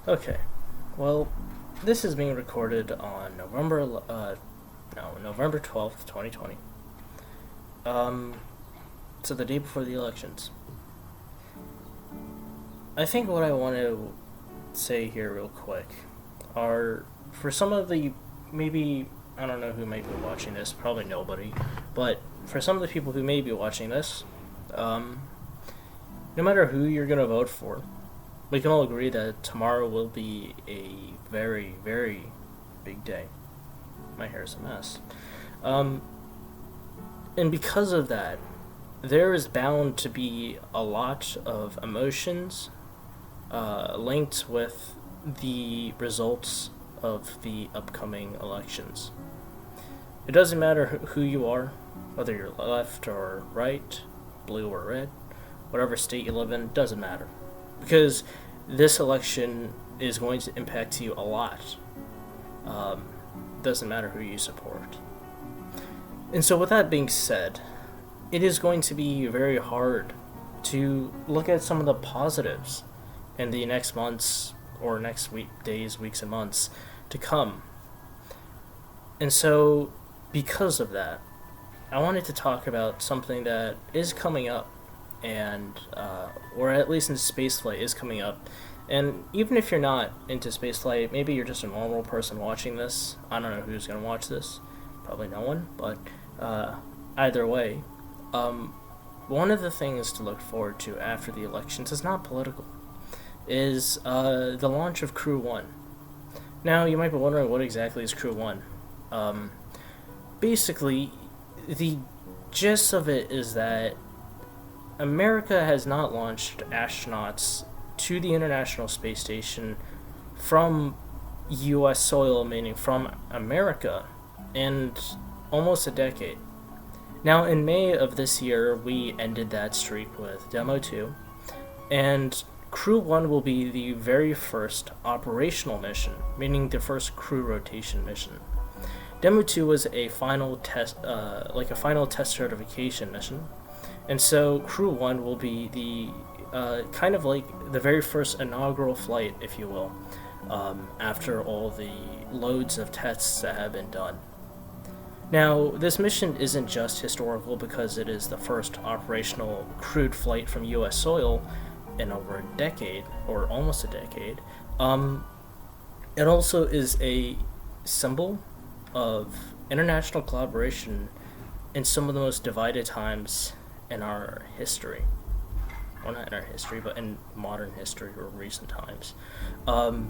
Okay. Well, this is being recorded on November 12th, 2020. Um, so the day before the elections. I think what I want to say here real quick are for some of the maybe I don't know who might be watching this, probably nobody, but for some of the people who may be watching this, um, no matter who you're gonna vote for, we can all agree that tomorrow will be a very, very big day. My hair is a mess. Um, and because of that, there is bound to be a lot of emotions linked with the results of the upcoming elections. It doesn't matter who you are, whether you're left or right, blue or red, whatever state you live in, doesn't matter. Because this election is going to impact you a lot. Doesn't matter who you support. And so, with that being said, it is going to be very hard to look at some of the positives in the next months or next days, weeks, and months to come. And so, because of that, I wanted to talk about something that is coming up, and or at least in spaceflight is coming up. And even if you're not into spaceflight, maybe you're just a normal person watching this. I don't know who's gonna watch this. Probably no one. But either way, one of the things to look forward to after the elections is not political. Is the launch of Crew One. Now you might be wondering what exactly is Crew One. Basically, the gist of it is that America has not launched astronauts to the International Space Station from U.S. soil, meaning from America, in almost a decade. Now, in May of this year, we ended that streak with Demo 2, and Crew 1 will be the very first operational mission, meaning the first crew rotation mission. Demo 2 was a final test, final test certification mission, and so Crew 1 will be the kind of like the very first inaugural flight, if you will, after all the loads of tests that have been done. Now, this mission isn't just historical because it is the first operational crewed flight from U.S. soil in over a decade, or almost a decade. It also is a symbol of international collaboration in some of the most divided times in our history. Well, not in our history, but in modern history or recent times. And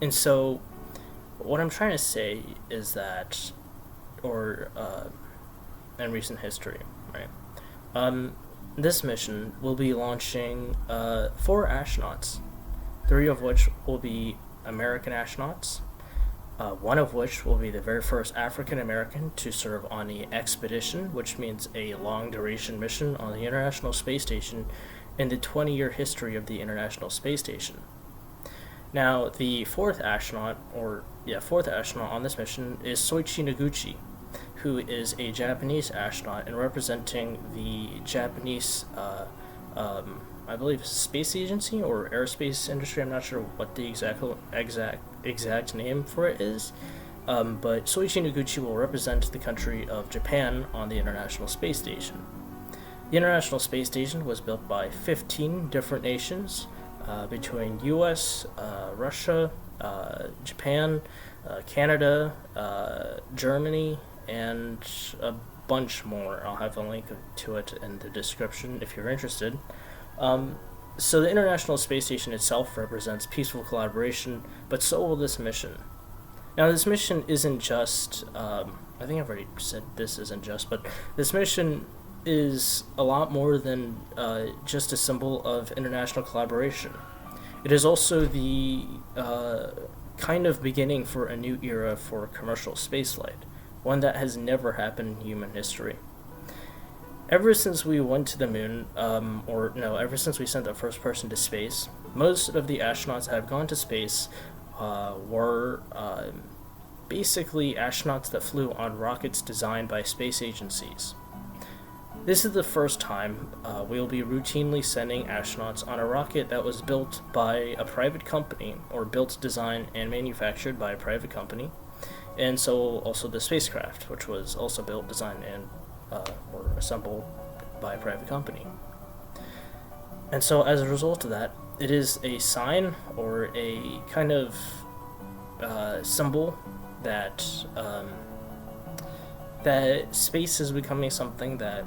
so, what I'm trying to say is that, in recent history, right? This mission will be launching 4 astronauts, 3 of which will be American astronauts, 1 of which will be the very first African American to serve on the expedition, which means a long duration mission on the International Space Station in the 20-year history of the International Space Station. Now, the fourth astronaut on this mission is Soichi Noguchi, who is a Japanese astronaut and representing the Japanese, I believe, space agency or aerospace industry. I'm not sure what the exact name for it is, but Soichi Noguchi will represent the country of Japan on the International Space Station. The International Space Station was built by 15 different nations between U.S., Russia, Japan, Canada, Germany, and a bunch more. I'll have a link to it in the description if you're interested. So the International Space Station itself represents peaceful collaboration, but so will this mission. Now, this mission isn't just, I think I've already said this isn't just, but this mission is a lot more than just a symbol of international collaboration. It is also the kind of beginning for a new era for commercial spaceflight, one that has never happened in human history. Ever since we went to the moon, ever since we sent the first person to space, most of the astronauts that have gone to space were basically astronauts that flew on rockets designed by space agencies. This is the first time we'll be routinely sending astronauts on a rocket that was built by a private company, or built, designed, and manufactured by a private company. And so also the spacecraft, which was also built, designed, and or assembled by a private company. And so as a result of that, it is a sign or a kind of symbol that that space is becoming something that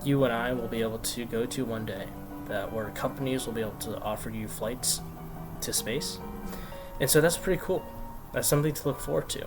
you and I will be able to go to one day. That where companies will be able to offer you flights to space. And so that's pretty cool. That's something to look forward to.